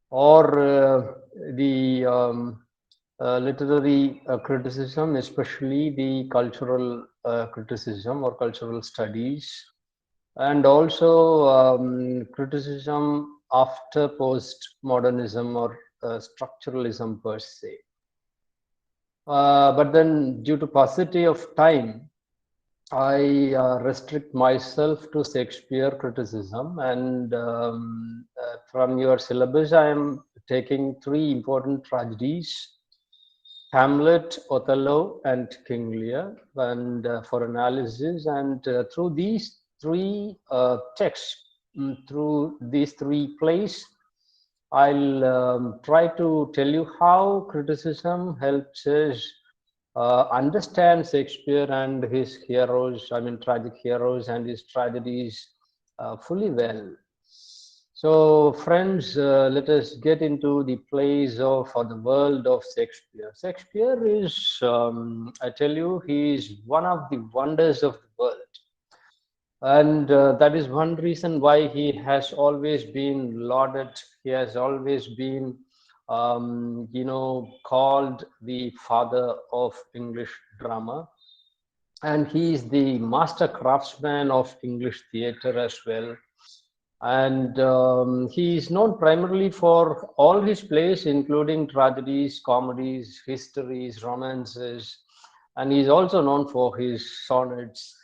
or the literary criticism, especially the cultural criticism or cultural studies, and also criticism after postmodernism or structuralism per se. But then, due to paucity of time, I restrict myself to Shakespeare criticism, and from your syllabus, I am taking three important tragedies: Hamlet, Othello, and King Lear, and for analysis. And through these three texts, through these three plays, I'll try to tell you how criticism helps us understand Shakespeare and his heroes, I mean, tragic heroes and his tragedies fully well. So, friends, let us get into the plays of or the world of Shakespeare. Shakespeare is, I tell you, he is one of the wonders of the world. And that is one reason why he has always been lauded. He has always been, called the father of English drama. And he is the master craftsman of English theater as well. And he is known primarily for all his plays, including tragedies, comedies, histories, romances, and he is also known for his sonnets.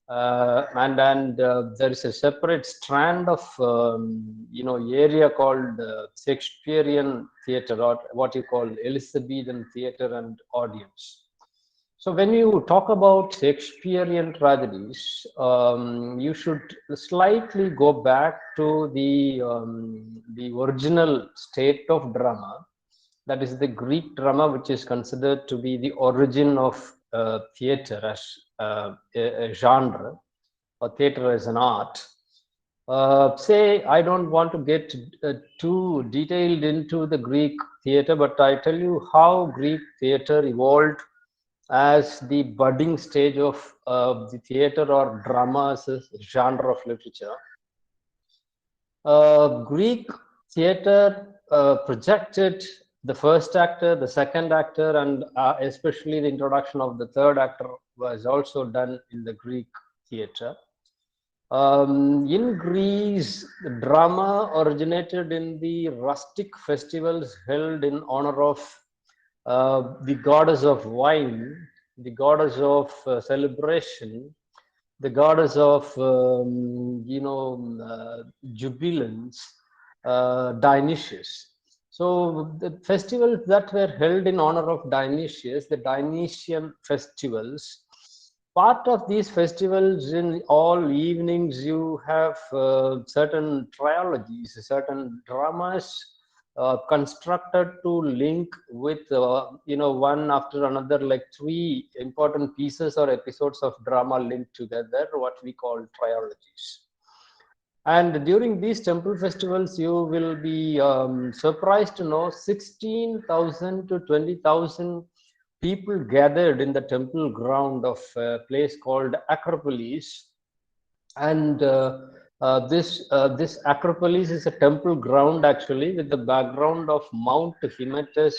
And there is a separate strand of area called Shakespearean theatre, or what you call Elizabethan theatre and audience. So when you talk about Shakespearean tragedies, you should slightly go back to the original state of drama. That is the Greek drama, which is considered to be the origin of theater as a genre, or theater as an art. Say, I don't want to get too detailed into the Greek theater, but I tell you how Greek theater evolved as the budding stage of the theater or drama as a genre of literature. Greek theater projected the first actor, the second actor, and especially the introduction of the third actor was also done in the Greek theater. In Greece, drama originated in the rustic festivals held in honor of the goddess of wine, the goddess of celebration, the goddess of jubilance, Dionysius. So the festivals that were held in honor of Dionysius, the Dionysian festivals. Part of these festivals, in all evenings, you have certain trilogies, certain dramas constructed to link with one after another, like three important pieces or episodes of drama linked together, what we call trilogies. And during these temple festivals, you will be surprised to know 16,000 to 20,000 people gathered in the temple ground of a place called Acropolis. And this Acropolis is a temple ground, actually, with the background of Mount Hymettus,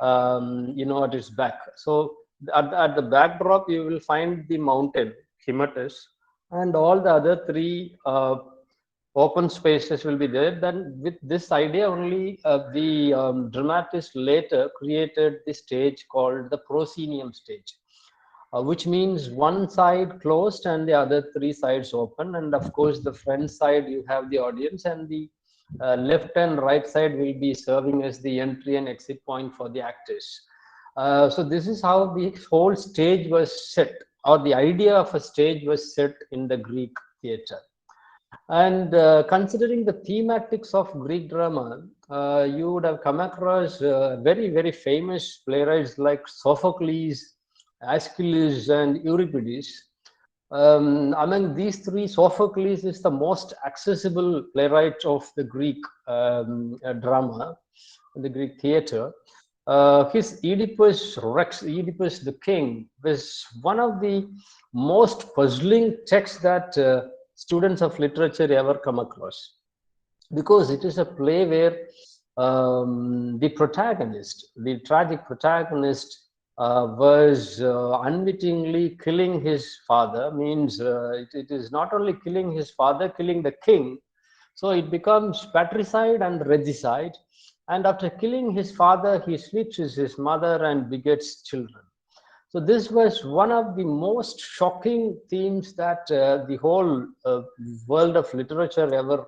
at its back. So at the backdrop, you will find the mountain Hymettus, and all the other three open spaces will be there. Then with this idea only, the dramatist later created the stage called the proscenium stage, which means one side closed and the other three sides open. And of course, the front side you have the audience, and the left and right side will be serving as the entry and exit point for the actors. So this is how the whole stage was set, or the idea of a stage was set in the Greek theater. And considering the thematics of Greek drama, you would have come across very, very famous playwrights like Sophocles, Aeschylus, and Euripides. Among these three, Sophocles is the most accessible playwright of the Greek drama, the Greek theater. His Oedipus Rex, Oedipus the King, was one of the most puzzling texts that students of literature ever come across, because it is a play where the protagonist, the tragic protagonist, was unwittingly killing his father. Means it is not only killing his father, killing the king. So it becomes patricide and regicide. And after killing his father, he switches his mother and begets children. So this was one of the most shocking themes that the whole world of literature ever,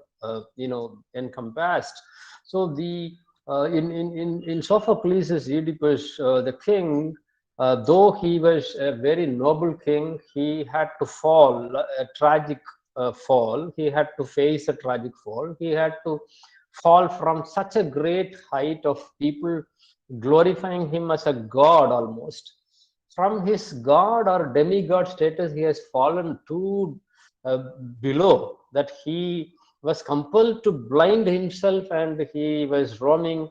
encompassed. So the in Sophocles' Oedipus, the king, though he was a very noble king, he had to fall a tragic fall. He had to face a tragic fall. He had to fall from such a great height of people glorifying him as a god almost. From his god or demigod status, he has fallen to uh, below that. He was compelled to blind himself, and he was roaming.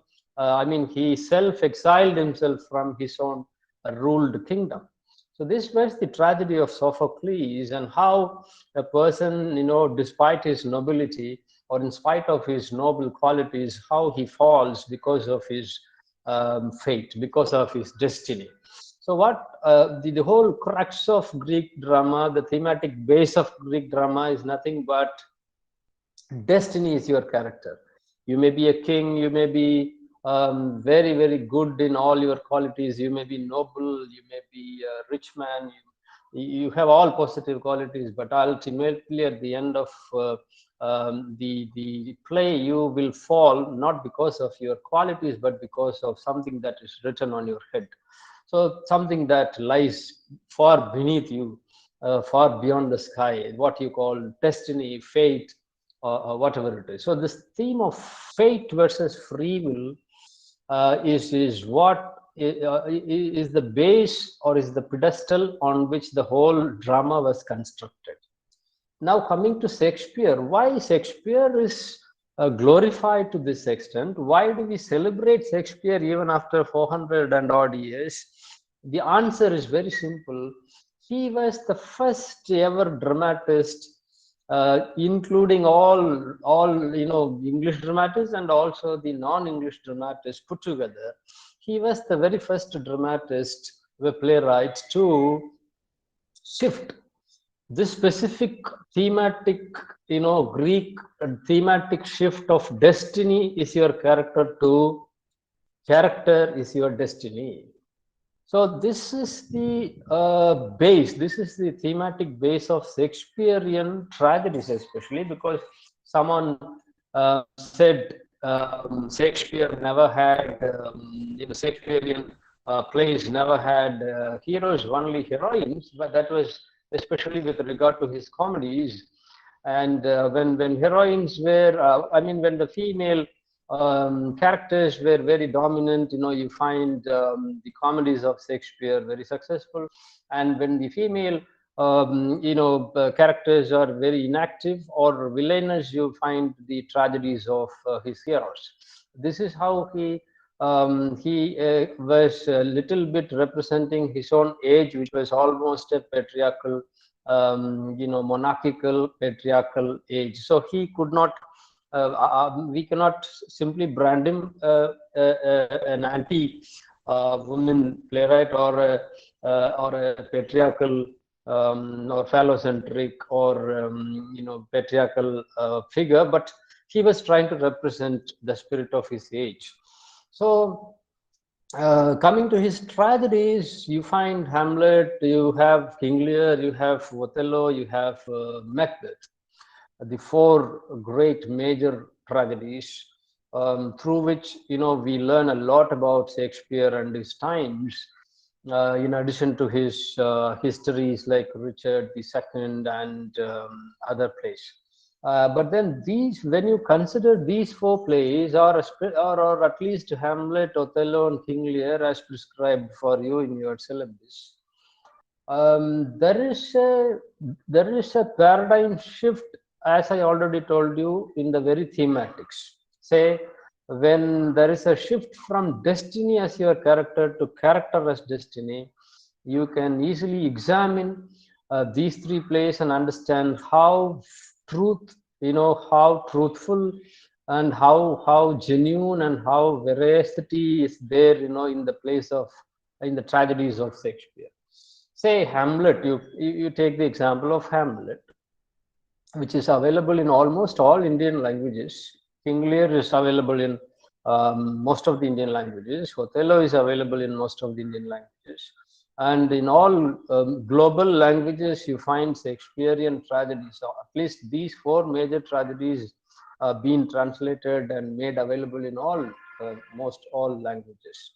He self exiled himself from his own ruled kingdom. So this was the tragedy of Sophocles, and how a person, despite his nobility or in spite of his noble qualities, how he falls because of his fate, because of his destiny. So what the whole crux of Greek drama, the thematic base of Greek drama is nothing but destiny is your character. You may be a king, you may be very, very good in all your qualities, you may be noble, you may be a rich man, you have all positive qualities, but ultimately at the end of the play, you will fall not because of your qualities, but because of something that is written on your head. So something that lies far beneath you, far beyond the sky, what you call destiny, fate, or whatever it is. So this theme of fate versus free will is what is the base or is the pedestal on which the whole drama was constructed. Now coming to Shakespeare, why Shakespeare is glorified to this extent? Why do we celebrate Shakespeare even after 400 and odd years? The answer is very simple. He was the first ever dramatist, including all English dramatists and also the non-English dramatists put together. He was the very first dramatist, the playwright, to shift this specific thematic, Greek thematic shift of destiny is your character to character is your destiny. So this is the base, this is the thematic base of Shakespearean tragedies, especially because someone said Shakespeare never had, Shakespearean plays never had heroes, only heroines, but that was especially with regard to his comedies. And when heroines were, when the female characters were very dominant, you find the comedies of Shakespeare very successful. And when the female characters are very inactive or villainous, you find the tragedies of his heroes. This is how he was a little bit representing his own age, which was almost a patriarchal, monarchical patriarchal age. So he could not, we cannot simply brand him an anti woman playwright or a patriarchal or phallocentric or patriarchal figure, but he was trying to represent the spirit of his age. So coming to his tragedies, you find Hamlet, you have King Lear, you have Othello, you have Macbeth, the four great major tragedies through which we learn a lot about Shakespeare and his times. In addition to his histories like Richard II and other plays. But then these, when you consider these four plays, or at least Hamlet, Othello, and King Lear as prescribed for you in your syllabus, there is a paradigm shift, as I already told you, in the very thematics. Say, when there is a shift from destiny as your character to character as destiny, you can easily examine these three plays and understand how how truthful and how genuine and how veracity is there, in the place of, in the tragedies of Shakespeare. Say Hamlet, you take the example of Hamlet, which is available in almost all Indian languages. King Lear is available in most of the Indian languages. Othello is available in most of the Indian languages. And in all global languages, you find Shakespearean tragedies. So at least these four major tragedies being translated and made available in all, most all languages.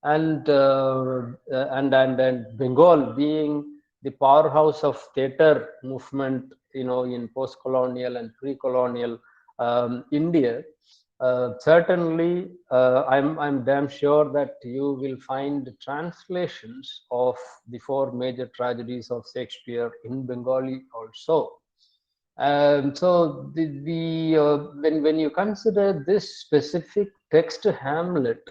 And Bengal being the powerhouse of theater movement, in post-colonial and pre-colonial India, certainly I'm damn sure that you will find translations of the four major tragedies of Shakespeare in Bengali also. So when you consider this specific text, Hamlet,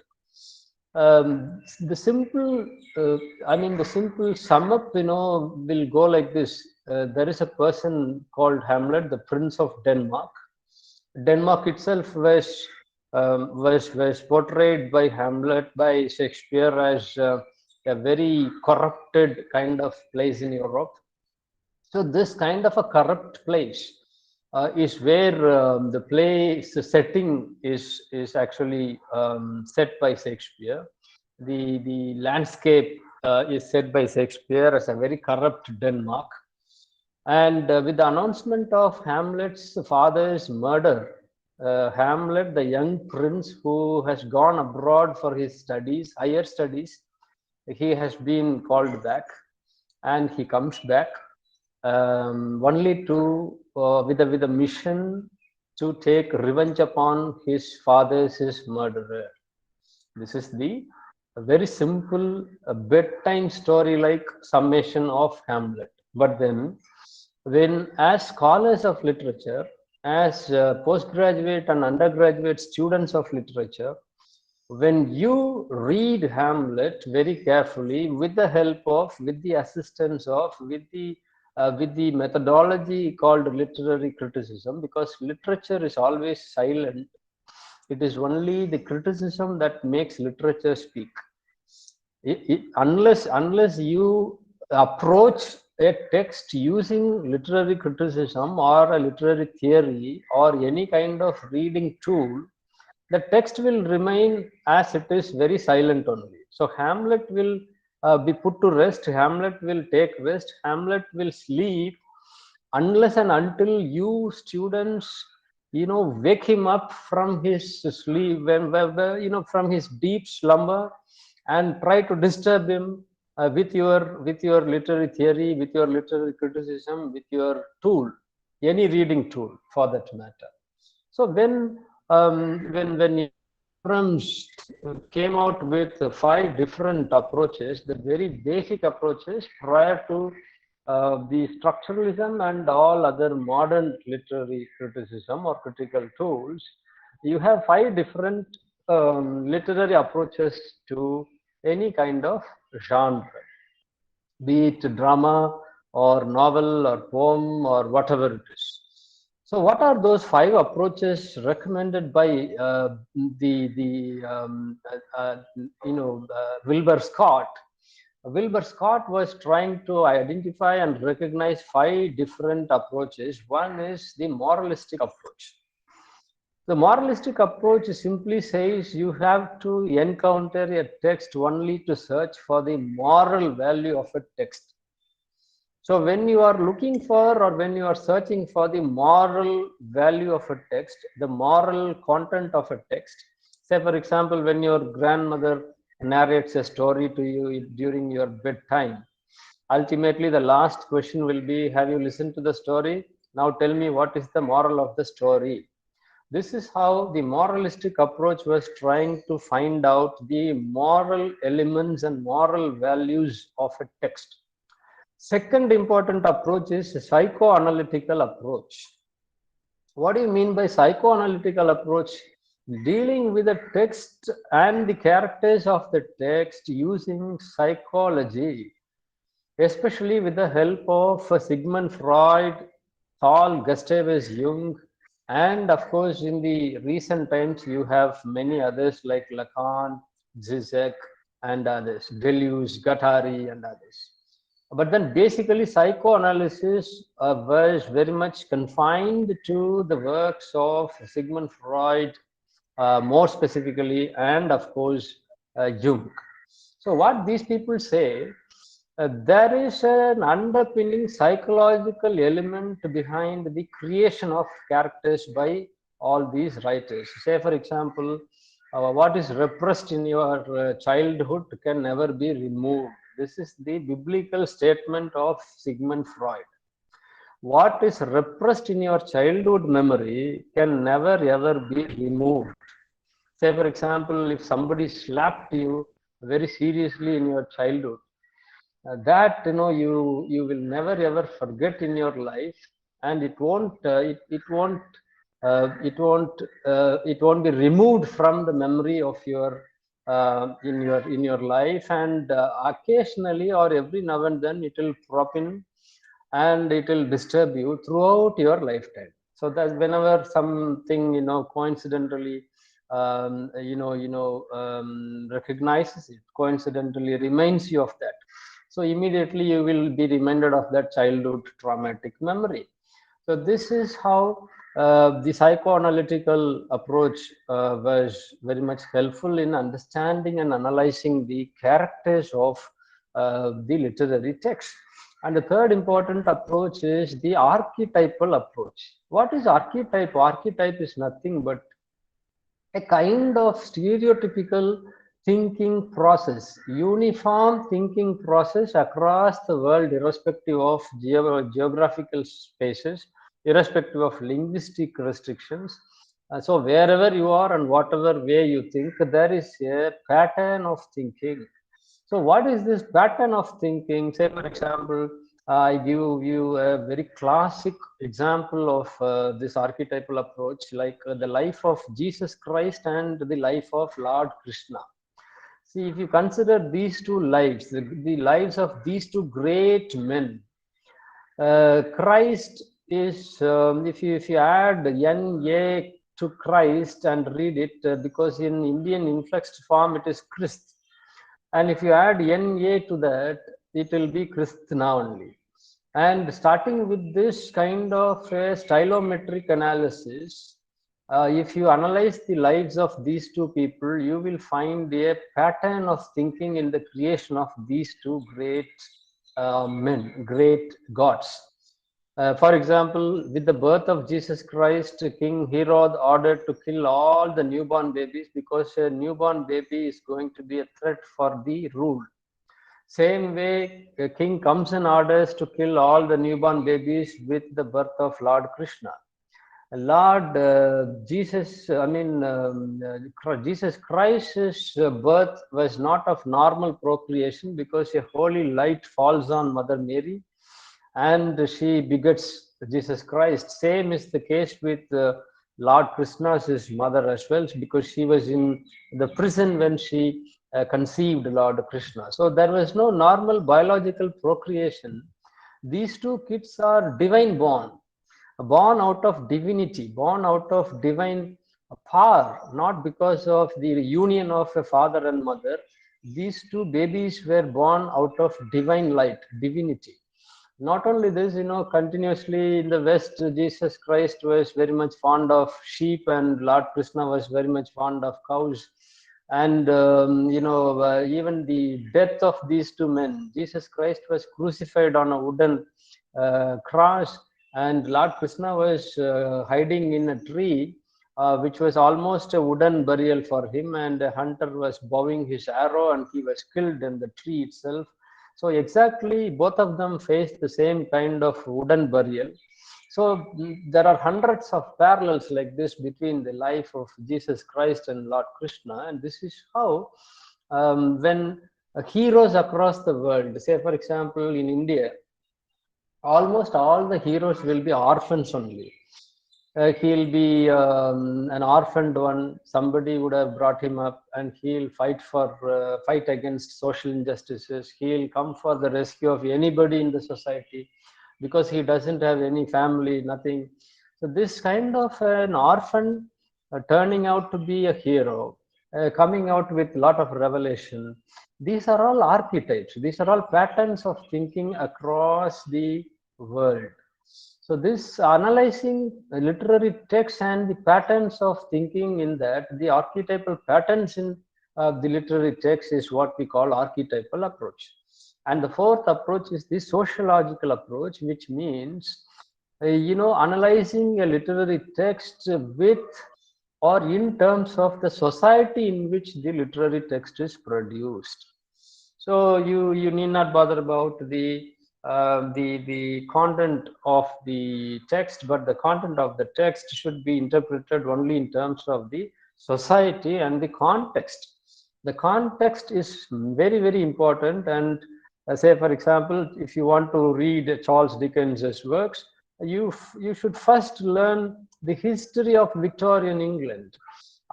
the simple, the simple sum up, will go like this. There is a person called Hamlet, the Prince of Denmark. Denmark itself was portrayed by Hamlet, by Shakespeare, as a very corrupted kind of place in Europe. So this kind of a corrupt place is where the play setting is actually set by Shakespeare. The landscape is set by Shakespeare as a very corrupt Denmark. And with the announcement of Hamlet's father's murder, Hamlet, the young prince who has gone abroad for his studies, higher studies, he has been called back, and he comes back only to with a mission to take revenge upon his father's murderer. This is the very simple bedtime story like summation of Hamlet. But then, when as scholars of literature, as postgraduate and undergraduate students of literature, when you read Hamlet very carefully, with the help of, with the assistance of, with the methodology called literary criticism, because literature is always silent. It is only the criticism that makes literature speak. Unless you approach a text using literary criticism or a literary theory or any kind of reading tool, the text will remain as it is, very silent only. So Hamlet will be put to rest, Hamlet will take rest, Hamlet will sleep, unless and until you students, wake him up from his sleep, from his deep slumber, and try to disturb him with your literary theory, with your literary criticism, with your tool, any reading tool for that matter. So when Abrams came out with five different approaches, the very basic approaches prior to the structuralism and all other modern literary criticism or critical tools, you have five different literary approaches to any kind of genre, be it drama or novel or poem or whatever it is. So, what are those five approaches recommended by Wilbur Scott? Wilbur Scott was trying to identify and recognize five different approaches. One is the moralistic approach. The moralistic approach simply says you have to encounter a text only to search for the moral value of a text. So when you are looking for, or when you are searching for the moral value of a text, the moral content of a text, say for example, when your grandmother narrates a story to you during your bedtime, ultimately the last question will be, have you listened to the story? Now tell me, what is the moral of the story? This is how the moralistic approach was trying to find out the moral elements and moral values of a text. Second important approach is a psychoanalytical approach. What do you mean by psychoanalytical approach? Dealing with the text and the characters of the text using psychology, especially with the help of Sigmund Freud, Carl Gustavus Jung, And of course, in the recent times, you have many others like Lacan, Zizek, and others, Deleuze, Guattari, and others. But then basically, psychoanalysis was very much confined to the works of Sigmund Freud, more specifically, and of course, Jung. So, what these people say, there is an underpinning psychological element behind the creation of characters by all these writers. Say, for example, what is repressed in your childhood can never be removed. This is the biblical statement of Sigmund Freud. What is repressed in your childhood memory can never ever be removed. Say, for example, if somebody slapped you very seriously in your childhood, that you will never ever forget in your life, and it won't be removed from the memory of your in your life, and occasionally or every now and then it will crop in and it will disturb you throughout your lifetime. So that whenever something coincidentally recognizes it, coincidentally reminds you of that, so immediately you will be reminded of that childhood traumatic memory. So this is how the psychoanalytical approach was very much helpful in understanding and analyzing the characters of the literary text. And the third important approach is the archetypal approach. What is archetype? Archetype is nothing but a kind of stereotypical thinking process, uniform thinking process across the world, irrespective of geographical spaces, irrespective of linguistic restrictions. So, wherever you are and whatever way you think, there is a pattern of thinking. So, what is this pattern of thinking? Say, for example, I give you a very classic example of this archetypal approach, like the life of Jesus Christ and the life of Lord Krishna. See, if you consider these two lives, the lives of these two great men, Christ is, if you add N-A to Christ and read it, because in Indian inflexed form it is Christ. And if you add NA to that, it will be Krishna only. And starting with this kind of a stylometric analysis, if you analyze the lives of these two people, you will find a pattern of thinking in the creation of these two great men, great gods. For example, with the birth of Jesus Christ, King Herod ordered to kill all the newborn babies because a newborn baby is going to be a threat for the rule. Same way, a king comes and orders to kill all the newborn babies with the birth of Lord Krishna. Lord Jesus, Jesus Christ's birth was not of normal procreation because a holy light falls on Mother Mary and she begets Jesus Christ. Same is the case with Lord Krishna's his mother as well, because she was in the prison when she conceived Lord Krishna. So there was no normal biological procreation. These two kids are divine born, born out of divinity, born out of divine power, not because of the union of a father and mother. These two babies were born out of divine light, divinity. Not only this, continuously in the West, Jesus Christ was very much fond of sheep, and Lord Krishna was very much fond of cows. And even the death of these two men, Jesus Christ was crucified on a wooden cross, and Lord Krishna was hiding in a tree, which was almost a wooden burial for him, and a hunter was bowing his arrow and he was killed in the tree itself. So exactly both of them faced the same kind of wooden burial. So there are hundreds of parallels like this between the life of Jesus Christ and Lord Krishna, and this is how when heroes across the world, say for example in India, almost all the heroes will be orphans only. He'll be an orphaned one. Somebody would have brought him up, and he'll fight against social injustices. He'll come for the rescue of anybody in the society because he doesn't have any family, nothing. So this kind of an orphan turning out to be a hero, coming out with a lot of revelation. These are all archetypes. These are all patterns of thinking across the world. So this analyzing literary texts and the patterns of thinking in that, the archetypal patterns in the literary text is what we call archetypal approach. And the fourth approach is the sociological approach, which means, analyzing a literary text with or in terms of the society in which the literary text is produced. So you need not bother about the content of the text, but the content of the text should be interpreted only in terms of the society and the context. The context is very, very important. And say, for example, if you want to read Charles Dickens's works, you should first learn the history of Victorian England.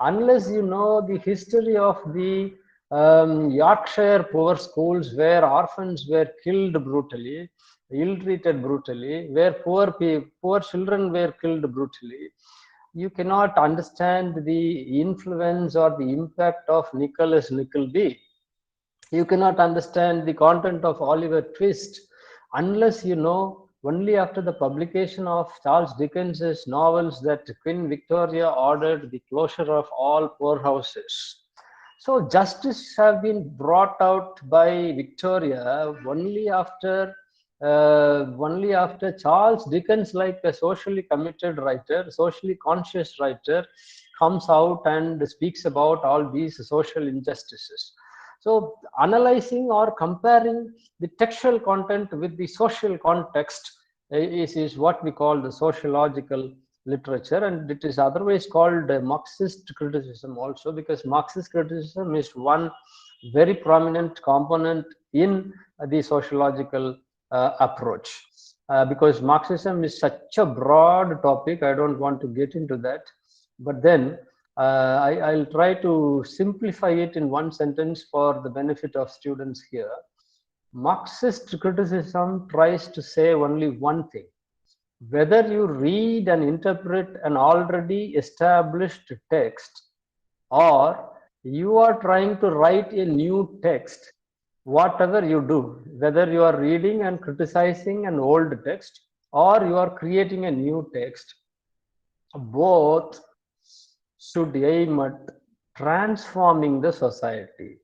Unless you know the history of the Yorkshire poor schools where orphans were killed brutally, ill-treated brutally, where poor children were killed brutally, you cannot understand the influence or the impact of Nicholas Nickleby. You cannot understand the content of Oliver Twist unless you know only after the publication of Charles Dickens's novels that Queen Victoria ordered the closure of all poorhouses. So justice have been brought out by Victoria only after Charles Dickens, like a socially committed writer, socially conscious writer, comes out and speaks about all these social injustices. So analyzing or comparing the textual content with the social context is what we call the sociological literature, and it is otherwise called Marxist criticism also, because Marxist criticism is one very prominent component in the sociological approach. Because Marxism is such a broad topic, I don't want to get into that. But then I'll try to simplify it in one sentence for the benefit of students here. Marxist criticism tries to say only one thing: whether you read and interpret an already established text, or you are trying to write a new text, whatever you do, whether you are reading and criticizing an old text or you are creating a new text, both should aim at transforming the society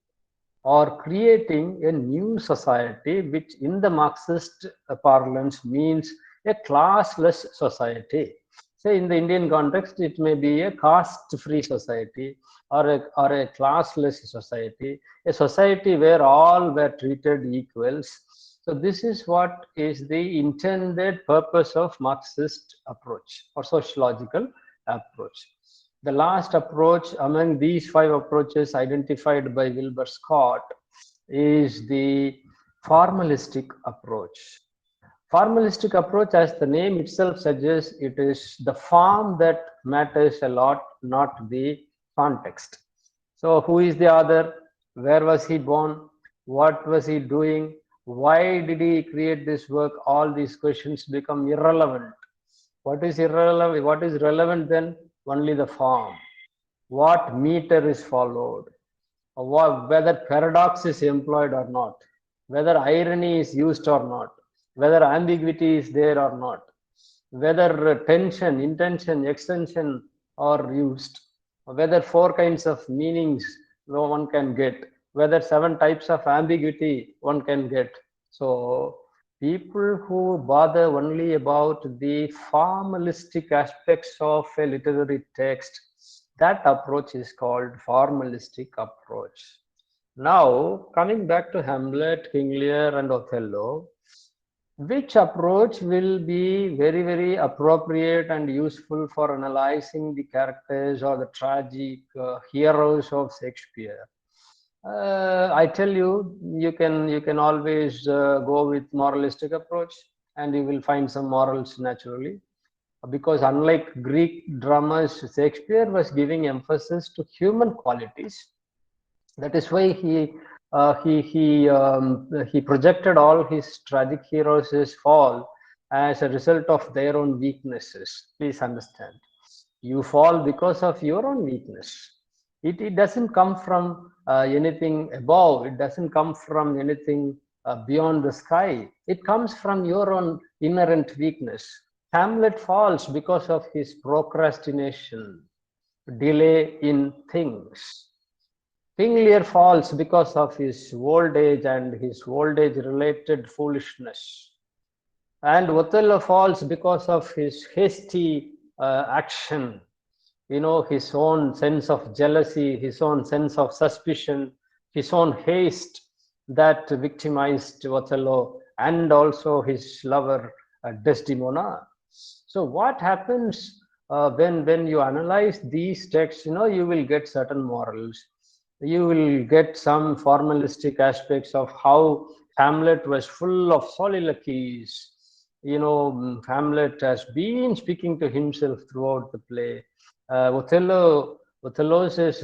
or creating a new society, which in the Marxist parlance means a classless society. Say in the Indian context, it may be a caste-free society or a classless society, a society where all were treated equals. So this is what is the intended purpose of Marxist approach or sociological approach. The last approach among these five approaches identified by Wilbur Scott is the formalistic approach. Formalistic approach, as the name itself suggests, it is the form that matters a lot, not the context. So who is the author? Where was he born? What was he doing? Why did he create this work? All these questions become irrelevant. What is irrelevant? What is relevant then? Only the form. What meter is followed? Whether paradox is employed or not, whether irony is used or not, whether ambiguity is there or not, whether tension, intention, extension are used, whether four kinds of meanings one can get, whether seven types of ambiguity one can get. So people who bother only about the formalistic aspects of a literary text, that approach is called formalistic approach. Now, coming back to Hamlet, King Lear, and Othello, which approach will be very, very appropriate and useful for analyzing the characters or the tragic heroes of Shakespeare? I tell you, you can always go with moralistic approach, and you will find some morals naturally. Because unlike Greek dramas, Shakespeare was giving emphasis to human qualities. That is why he projected all his tragic heroes' fall as a result of their own weaknesses. Please understand. You fall because of your own weakness. It doesn't come from anything above, it doesn't come from anything beyond the sky. It comes from your own inherent weakness. Hamlet falls because of his procrastination, delay in things. King Lear falls because of his old age and his old age related foolishness. And Othello falls because of his hasty action, his own sense of jealousy, his own sense of suspicion, his own haste that victimized Othello, and also his lover Desdemona. So what happens when you analyze these texts? You will get certain morals. You will get some formalistic aspects of how Hamlet was full of soliloquies. Hamlet has been speaking to himself throughout the play. Othello's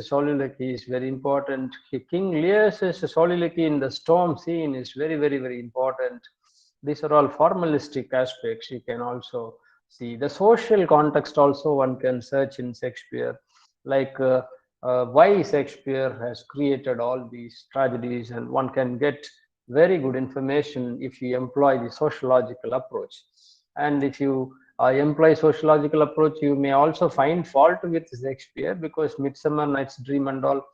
soliloquy is very important. King Lear's soliloquy in the storm scene is very, very, very important. These are all formalistic aspects. You can also see the social context. Also, one can search in Shakespeare, like why Shakespeare has created all these tragedies, and one can get very good information if you employ the sociological approach. And if you employ sociological approach, you may also find fault with Shakespeare, because Midsummer Night's Dream and all,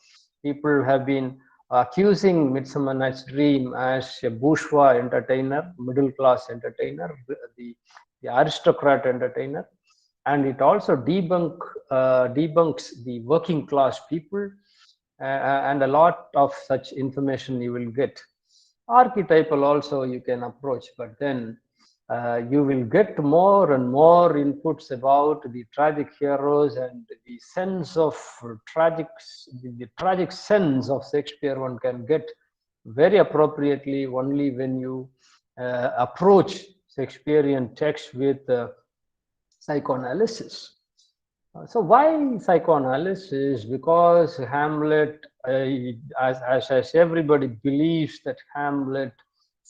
people have been accusing Midsummer Night's Dream as a bourgeois entertainer, middle class entertainer, the aristocrat entertainer, and it also debunks the working class people, and a lot of such information you will get. Archetypal also you can approach, but then you will get more and more inputs about the tragic heroes and the sense of the tragic sense of Shakespeare. One can get very appropriately only when you approach Shakespearean text with psychoanalysis. So why psychoanalysis? Because Hamlet, as everybody believes, that Hamlet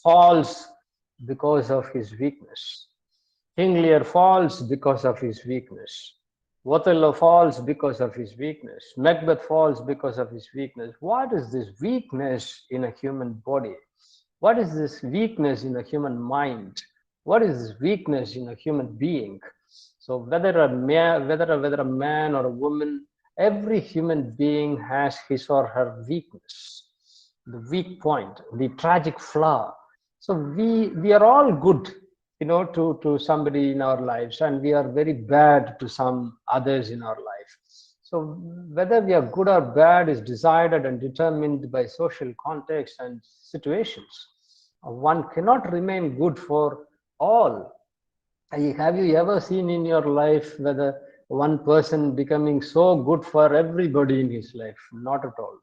falls because of his weakness. King Lear falls because of his weakness. Othello falls because of his weakness. Macbeth falls because of his weakness. What is this weakness in a human body? What is this weakness in a human mind? What is this weakness in a human being? So whether a man or a woman, every human being has his or her weakness, the weak point, the tragic flaw. So we are all good, to somebody in our lives, and we are very bad to some others in our life. So whether we are good or bad is decided and determined by social context and situations. One cannot remain good for all. Have you ever seen in your life whether one person becoming so good for everybody in his life? Not at all.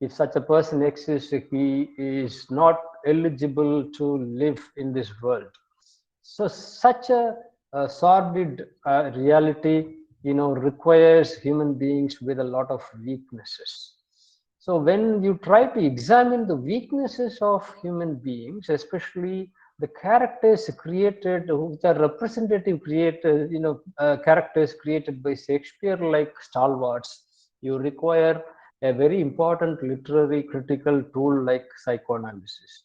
If such a person exists, he is not eligible to live in this world. So such a sordid reality, requires human beings with a lot of weaknesses. So when you try to examine the weaknesses of human beings, especially the characters created, which are representative creators, characters created by Shakespeare, like stalwarts, you require a very important literary critical tool like psychoanalysis.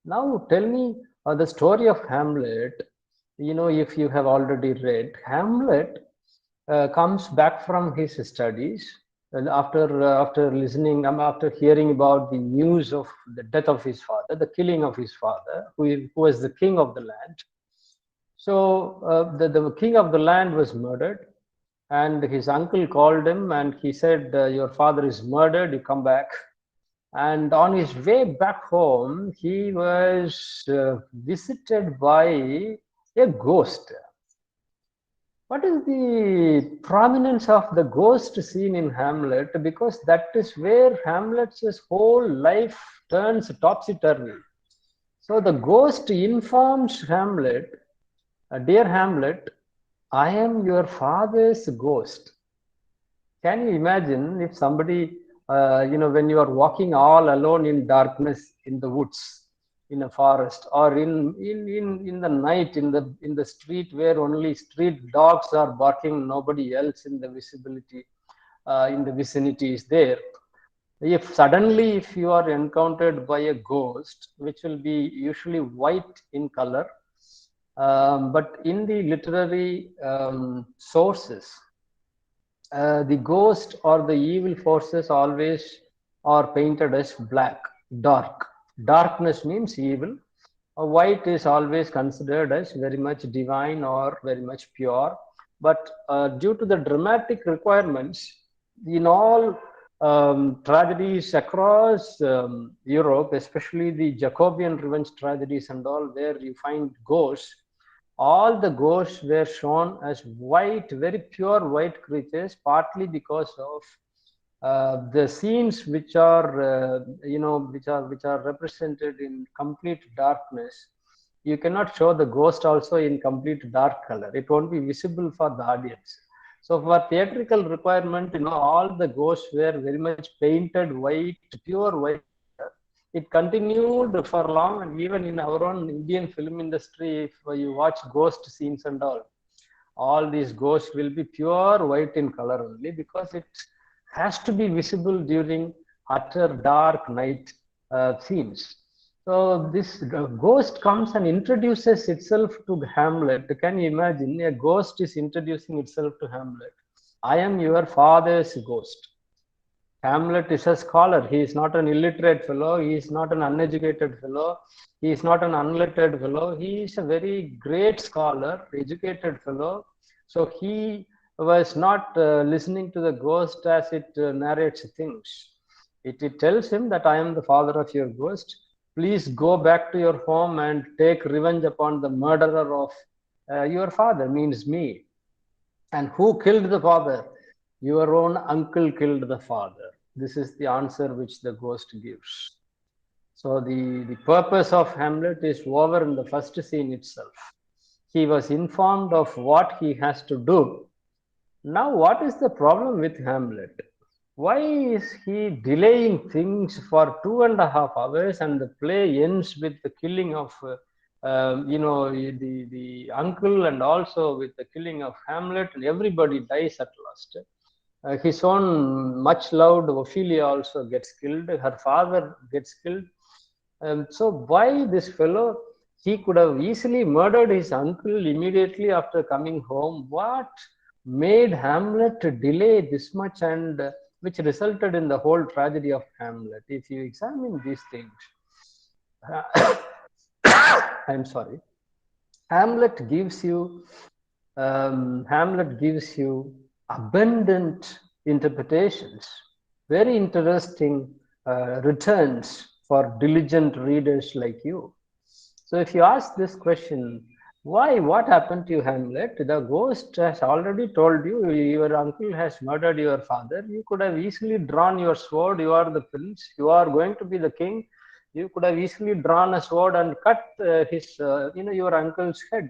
Now tell me the story of Hamlet. If you have already read Hamlet, comes back from his studies, and after hearing about the news of the death of his father, the killing of his father, who was the king of the land. So the king of the land was murdered, and his uncle called him and he said, your father is murdered, you come back. And on his way back home, he was visited by a ghost. What is the prominence of the ghost scene in Hamlet? Because that is where Hamlet's whole life turns topsy-turvy. So the ghost informs Hamlet, dear Hamlet, I am your father's ghost. Can you imagine if somebody, when you are walking all alone in darkness in the woods, in a forest, or in the night in the street where only street dogs are barking, nobody else in the visibility in the vicinity is there. If suddenly if you are encountered by a ghost, which will be usually white in color, but in the literary sources, the ghost or the evil forces always are painted as black, dark. Darkness means evil. White is always considered as very much divine or very much pure. But due to the dramatic requirements, in all tragedies across Europe, especially the Jacobean revenge tragedies and all, where you find ghosts, all the ghosts were shown as white, very pure white creatures, partly because of the scenes which are which are represented in complete darkness. You cannot show the ghost also in complete dark color. It won't be visible for the audience. So for theatrical requirement, all the ghosts were very much painted white, pure white. It continued for long, and even in our own Indian film industry, if you watch ghost scenes and all these ghosts will be pure white in color only, because it has to be visible during utter dark night scenes. So this ghost comes and introduces itself to Hamlet. Can you imagine? A ghost is introducing itself to Hamlet. I am your father's ghost. Hamlet is a scholar. He is not an illiterate fellow. He is not an uneducated fellow. He is not an unlettered fellow. He is a very great scholar, educated fellow. So he was not listening to the ghost as it narrates things. It tells him that I am the father of your ghost. Please go back to your home and take revenge upon the murderer of your father, means me. And who killed the father? Your own uncle killed the father. This is the answer which the ghost gives. So the purpose of Hamlet is over in the first scene itself. He was informed of what he has to do. Now, what is the problem with Hamlet? Why is he delaying things for 2.5 hours, and the play ends with the killing of the uncle, and also with the killing of Hamlet, and everybody dies at last. His own much loved Ophelia also gets killed. Her father gets killed. So why this fellow? He could have easily murdered his uncle immediately after coming home. What made Hamlet delay this much, and which resulted in the whole tragedy of Hamlet? If you examine these things, I'm sorry, Hamlet gives you abundant interpretations, very interesting returns for diligent readers like you. So if you ask this question, why, what happened to you, Hamlet? The ghost has already told you your uncle has murdered your father. You could have easily drawn your sword. You are the prince. You are going to be the king. You could have easily drawn a sword and cut your uncle's head.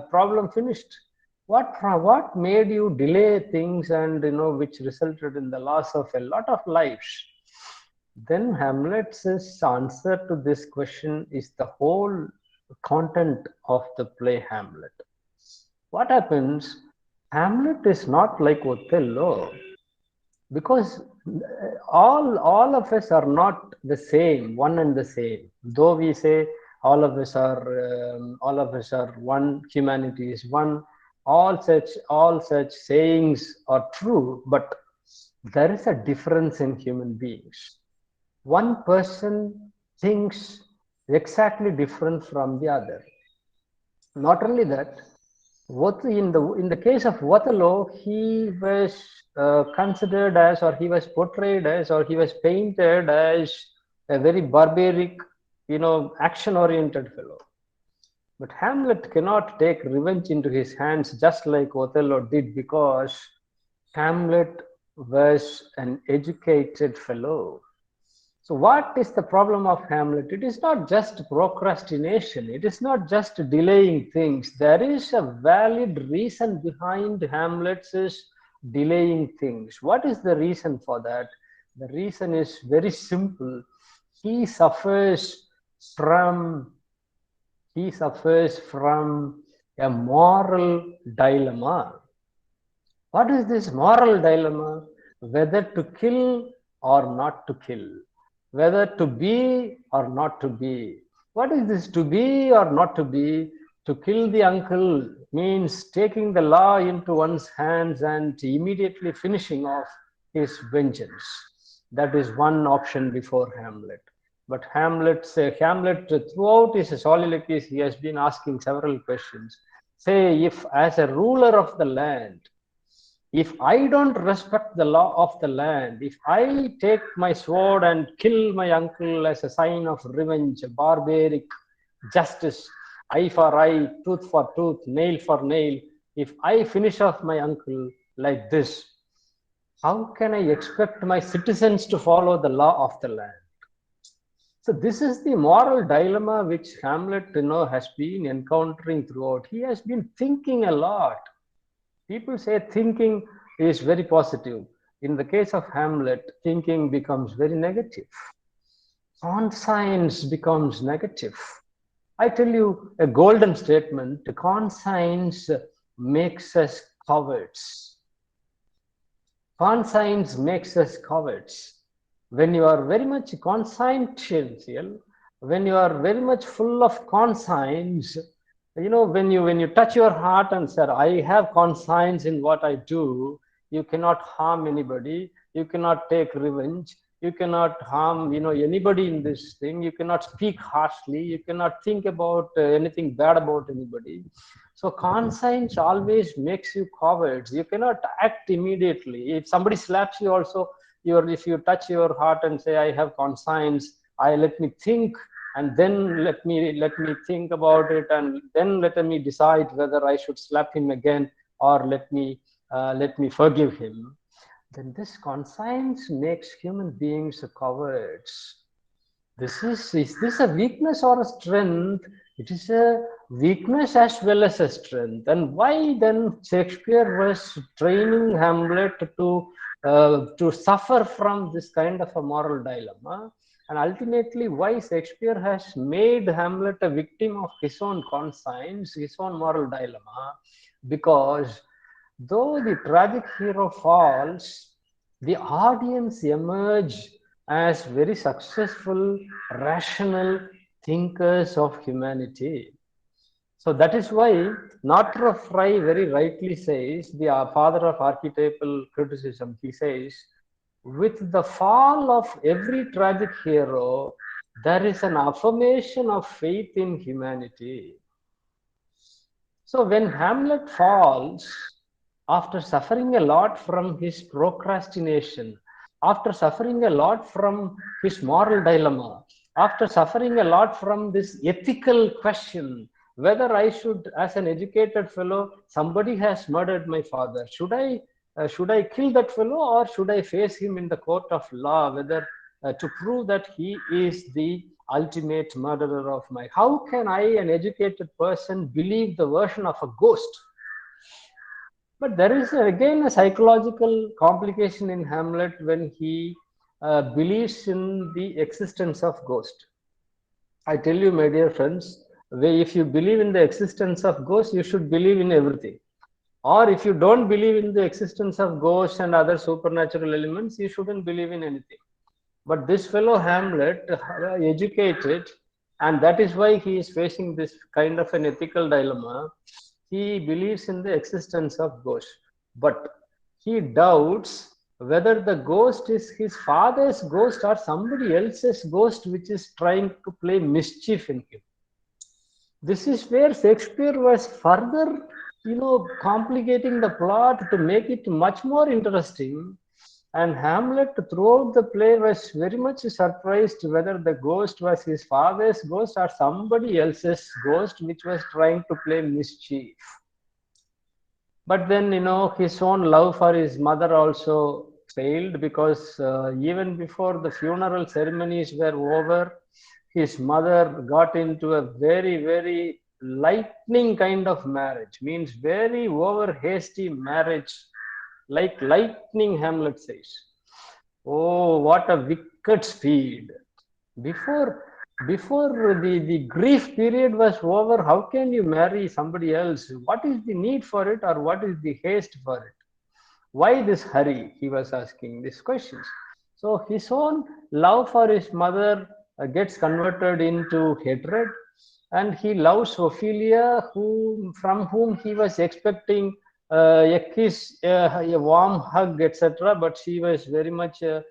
Problem finished. What made you delay things, and which resulted in the loss of a lot of lives? Then Hamlet's answer to this question is the whole content of the play Hamlet. What happens? Hamlet is not like Othello, because all of us are not the same, one and the same. Though we say all of us are one, humanity is one, all such sayings are true, but there is a difference in human beings. One person thinks exactly different from the other. Not only that, in the case of Othello, he was considered as, or he was portrayed as, or he was painted as a very barbaric, action-oriented fellow. But Hamlet cannot take revenge into his hands just like Othello did, because Hamlet was an educated fellow. So what is the problem of Hamlet? It is not just procrastination. It is not just delaying things. There is a valid reason behind Hamlet's delaying things. What is the reason for that? The reason is very simple. He suffers from he suffers from a moral dilemma. What is this moral dilemma? Whether to kill or not to kill, whether to be or not to be. What is this to be or not to be? To kill the uncle means taking the law into one's hands and immediately finishing off his vengeance. That is one option before Hamlet. But Hamlet throughout his soliloquies, he has been asking several questions. Say, if as a ruler of the land, if I don't respect the law of the land, if I take my sword and kill my uncle as a sign of revenge, barbaric justice, eye for eye, tooth for tooth, nail for nail, if I finish off my uncle like this, how can I expect my citizens to follow the law of the land? So this is the moral dilemma which Hamlet, has been encountering throughout. He has been thinking a lot. People say thinking is very positive. In the case of Hamlet, thinking becomes very negative. Conscience becomes negative. I tell you a golden statement: conscience makes us cowards. Conscience makes us cowards. When you are very much consciential, when you are very much full of conscience, when you touch your heart and say, I have conscience in what I do, you cannot harm anybody, you cannot take revenge, you cannot harm anybody in this thing, you cannot speak harshly, you cannot think about anything bad about anybody. So conscience always makes you cowards. You cannot act immediately. If somebody slaps you also, if you touch your heart and say, I have conscience, I let me think, and then let me think about it, and then let me decide whether I should slap him again, or let me forgive him. Then this conscience makes human beings cowards. Is this a weakness or a strength? It is a weakness as well as a strength. And why then Shakespeare was training Hamlet to suffer from this kind of a moral dilemma? And ultimately, why Shakespeare has made Hamlet a victim of his own conscience, his own moral dilemma? Because though the tragic hero falls, the audience emerge as very successful, rational thinkers of humanity. So that is why Notre Fry very rightly says, the father of archetypal criticism, he says, with the fall of every tragic hero, there is an affirmation of faith in humanity. So when Hamlet falls, after suffering a lot from his procrastination, after suffering a lot from his moral dilemma, after suffering a lot from this ethical question, whether I should, as an educated fellow, somebody has murdered my father, should I kill that fellow, or should I face him in the court of law, whether to prove that he is the ultimate murderer of my? How can I, an educated person, believe the version of a ghost? But there is again a psychological complication in Hamlet when he believes in the existence of ghost. I tell you, my dear friends, if you believe in the existence of ghosts, you should believe in everything. Or if you don't believe in the existence of ghosts and other supernatural elements, you shouldn't believe in anything. But this fellow Hamlet, educated, and that is why he is facing this kind of an ethical dilemma. He believes in the existence of ghosts, but he doubts whether the ghost is his father's ghost or somebody else's ghost which is trying to play mischief in him. This is where Shakespeare was further, complicating the plot to make it much more interesting. And Hamlet, throughout the play, was very much surprised whether the ghost was his father's ghost or somebody else's ghost which was trying to play mischief. But then, his own love for his mother also failed, because even before the funeral ceremonies were over, his mother got into a very, very lightning kind of marriage, means very over hasty marriage, like lightning, Hamlet says. Oh, what a wicked speed. Before before the grief period was over, how can you marry somebody else? What is the need for it, or what is the haste for it? Why this hurry? He was asking these questions. So his own love for his mother gets converted into hatred, and he loves Ophelia, from whom he was expecting a kiss, a warm hug, etc. But she was very much a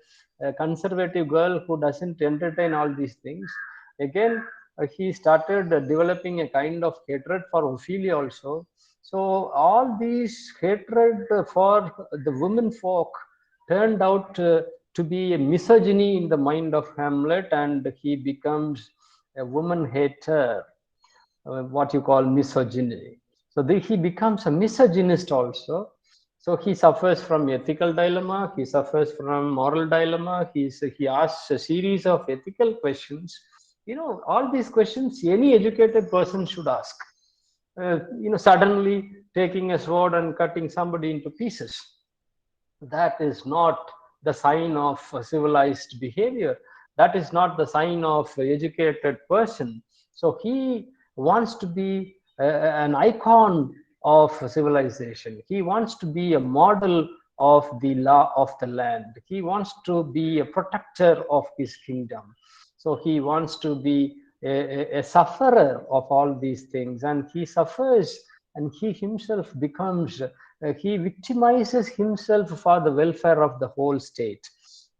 conservative girl who doesn't entertain all these things. Again, he started developing a kind of hatred for Ophelia also. So all these hatred for the women folk turned out to be a misogyny in the mind of Hamlet, and he becomes a woman hater, what you call misogyny. So he becomes a misogynist also. So he suffers from ethical dilemma, he suffers from moral dilemma, he asks a series of ethical questions. All these questions any educated person should ask. Suddenly taking a sword and cutting somebody into pieces, that is not the sign of civilized behavior. That is not the sign of educated person. So he wants to be an icon of civilization. He wants to be a model of the law of the land. He wants to be a protector of his kingdom. So he wants to be a sufferer of all these things, and he suffers, and he himself becomes he victimizes himself for the welfare of the whole state.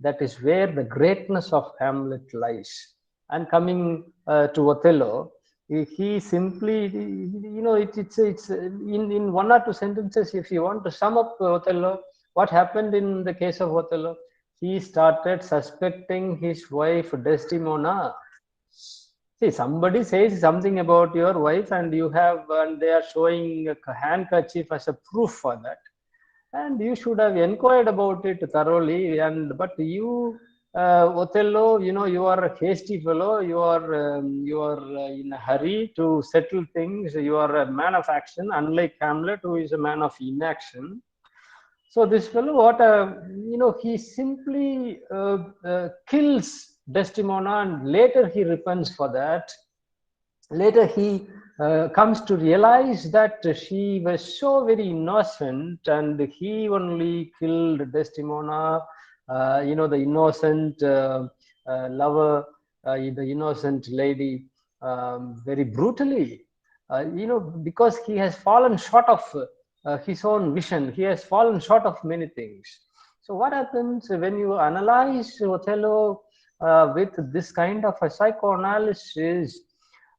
That is where the greatness of Hamlet lies. And coming to Othello, he simply, it's in one or two sentences, if you want to sum up Othello, what happened in the case of Othello? He started suspecting his wife Desdemona. See, somebody says something about your wife, and they are showing a handkerchief as a proof for that, and you should have inquired about it thoroughly. But you, Othello, you are a hasty fellow. You are in a hurry to settle things. You are a man of action, unlike Hamlet, who is a man of inaction. So this fellow, he simply kills Desdemona, and later he repents for that. Later he comes to realize that she was so very innocent, and he only killed Desdemona, the innocent lover, the innocent lady, very brutally, because he has fallen short of his own vision. He has fallen short of many things. So what happens when you analyze Othello with this kind of a psychoanalysis?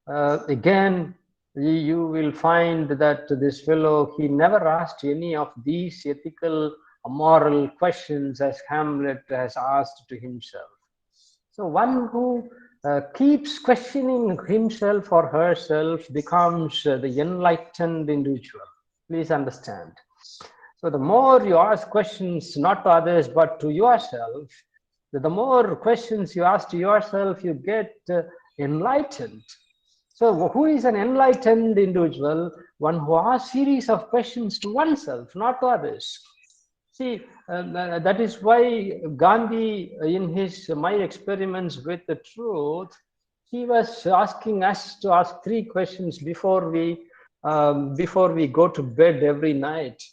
Again, you will find that this fellow, he never asked any of these ethical, moral questions as Hamlet has asked to himself. So one who keeps questioning himself or herself becomes the enlightened individual. Please understand. So the more you ask questions, not to others, but to yourself, the more questions you ask to yourself, you get enlightened. So who is an enlightened individual? One who asks series of questions to oneself, not to others. See, that is why Gandhi, in his My Experiments with the Truth, he was asking us to ask three questions before we go to bed every night.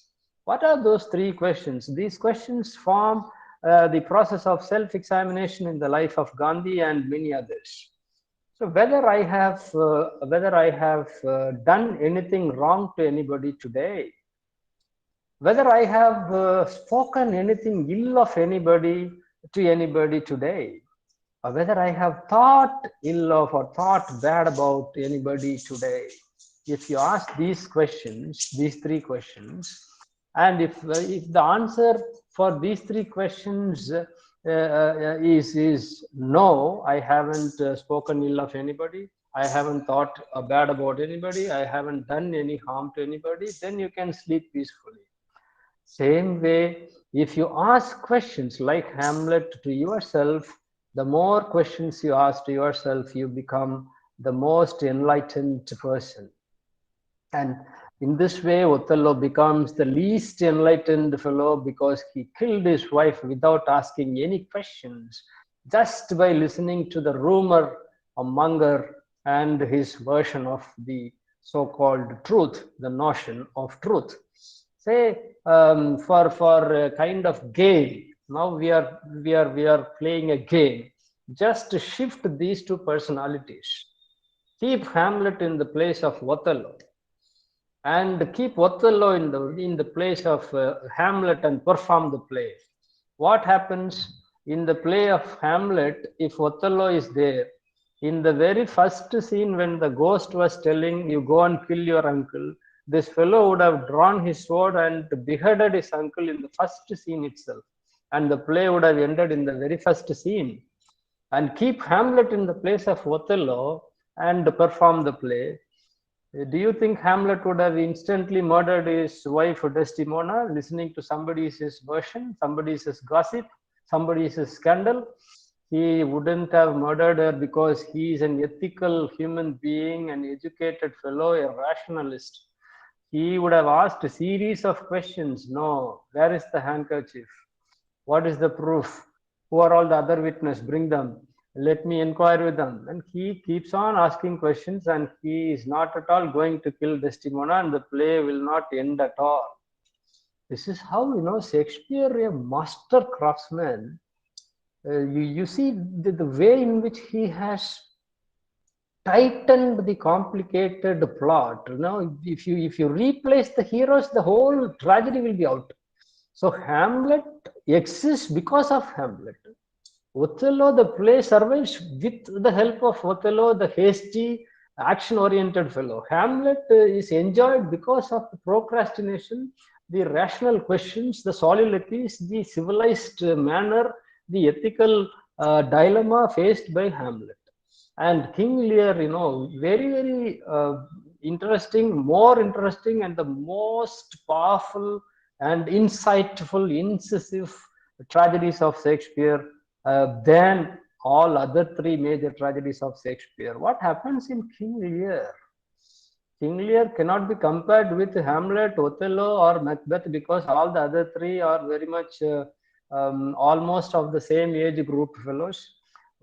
What are those three questions? These questions form the process of self-examination in the life of Gandhi and many others. So whether I have done anything wrong to anybody today, whether I have spoken anything ill of anybody to anybody today, or whether I have thought ill of or thought bad about anybody today. If you ask these questions, these three questions, and if the answer for these three questions is no, I haven't spoken ill of anybody, I haven't thought bad about anybody, I haven't done any harm to anybody, then you can sleep peacefully. Same way, if you ask questions like Hamlet to yourself, the more questions you ask to yourself, you become the most enlightened person. And in this way, Othello becomes the least enlightened fellow, because he killed his wife without asking any questions, just by listening to the rumor a monger and his version of the so-called truth, the notion of truth. Say for a kind of game. Now we are playing a game. Just to shift these two personalities. Keep Hamlet in the place of Othello, and keep Othello in the place of Hamlet and perform the play. What happens in the play of Hamlet if Othello is there? In the very first scene, when the ghost was telling you go and kill your uncle, this fellow would have drawn his sword and beheaded his uncle in the first scene itself, and the play would have ended in the very first scene. And keep Hamlet in the place of Othello and perform the play. Do you think Hamlet would have instantly murdered his wife Desdemona, listening to somebody's version, somebody's gossip, somebody's scandal? He wouldn't have murdered her because he is an ethical human being, an educated fellow, a rationalist. He would have asked a series of questions. No, where is the handkerchief? What is the proof? Who are all the other witnesses? Bring them. Let me inquire with them. And he keeps on asking questions, and he is not at all going to kill Desdemona, and the play will not end at all. This is how, Shakespeare, a master craftsman, you see the way in which he has tightened the complicated plot. If you replace the heroes, the whole tragedy will be out. So Hamlet exists because of Hamlet. Othello, the play survives with the help of Othello, the hasty, action-oriented fellow. Hamlet is enjoyed because of the procrastination, the rational questions, the soliloquies, the civilized manner, the ethical dilemma faced by Hamlet. And King Lear, very, very interesting, more interesting, and the most powerful and insightful, incisive tragedies of Shakespeare than all other three major tragedies of Shakespeare. What happens in King Lear? King Lear cannot be compared with Hamlet, Othello, or Macbeth because all the other three are very much almost of the same age group fellows.